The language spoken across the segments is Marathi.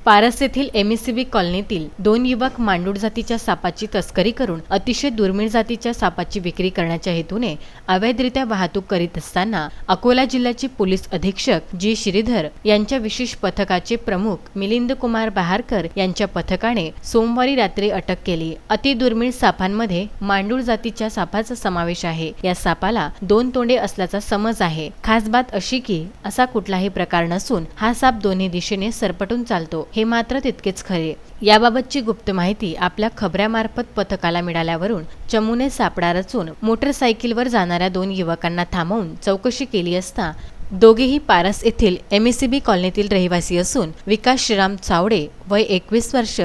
पारस येथील एमएससीबी कॉलनीतील 2 युवक मांडूळ जातीच्या सापाची तस्करी करून अतिशय दुर्मिळ जातीच्या सापाची विक्री करण्याच्या हेतूने अवैधरित्या वाहतूक करीत असताना अकोला जिल्ह्याचे पोलीस अधीक्षक जी श्रीधर यांच्या विशेष पथकाचे प्रमुख मिलिंद कुमार बहारकर यांच्या पथकाने सोमवारी रात्री अटक केली। अति दुर्मिळ सापांमध्ये मांडूळ जातीच्या सापाचा समावेश आहे। या सापाला 2 तोंडे असल्याचा समज आहे। खास बात अशी की असा कुठलाही प्रकार नसून हा साप दोन्ही दिशेने सरपटून चालतो हे मात्र तितकेच खरे। याबाबतची गुप्त माहिती आपल्या खबऱ्यामार्फत पथकाला मिळाल्यावरून चमूने सापळा रचून मोटरसायकलवर जाणाऱ्या 2 युवकांना थांबवून चौकशी केली असता दोघेही पारस येथील एमएससीबी कॉलनीतील रहिवासी असून विकास श्रीराम चावडे वय 21 वर्ष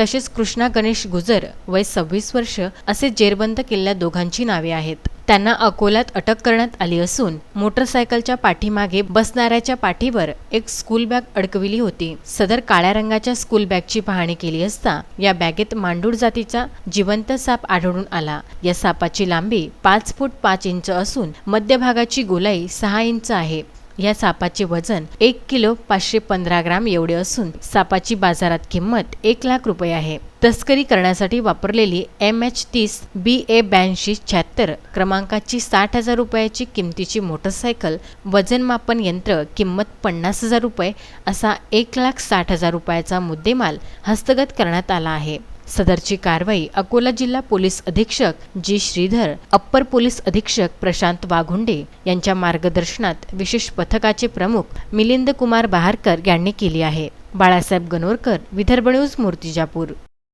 तसेच कृष्णा गणेश गुजर वय 26 वर्ष असे जेरबंद केलेल्या दोघांची नावे आहेत। त्यांना अकोल्यात अटक करण्यात आली असून मोटरसायकलच्या पाठीमागे बसणाऱ्याच्या पाठीवर एक स्कूल बॅग अडकविली होती। सदर काळ्या रंगाच्या स्कूल बॅगची पाहणी केली असता या बॅगेत मांडूळ जातीचा जिवंत साप आढळून आला। या सापाची लांबी 5 फूट 5 इंच असून मध्यभागाची गोलाई 6 इंच आहे। या सापाचे वजन 1 किलो 515 ग्राम एवढे असून सापाची बाजारात किंमत 1 लाख रुपये आहे। तस्करी करण्यासाठी वापरलेली MH30 BA 8276 क्रमांकाची 60,000 रुपयाची किमतीची मोटरसायकल, वजनमापन यंत्र किंमत 50,000 रुपये असा 1,60,000 रुपयाचा मुद्देमाल हस्तगत करण्यात आला आहे। सदरची कारवाई अकोला जिल्हा पोलीस अधीक्षक जी श्रीधर, अप्पर पोलीस अधीक्षक प्रशांत वाघुंडे यांच्या मार्गदर्शनात विशेष पथकाचे प्रमुख मिलिंद कुमार बहारकर यांनी केली आहे। बाळासाहेब गणोरकर, विदर्भ न्यूज, मूर्तिजापूर।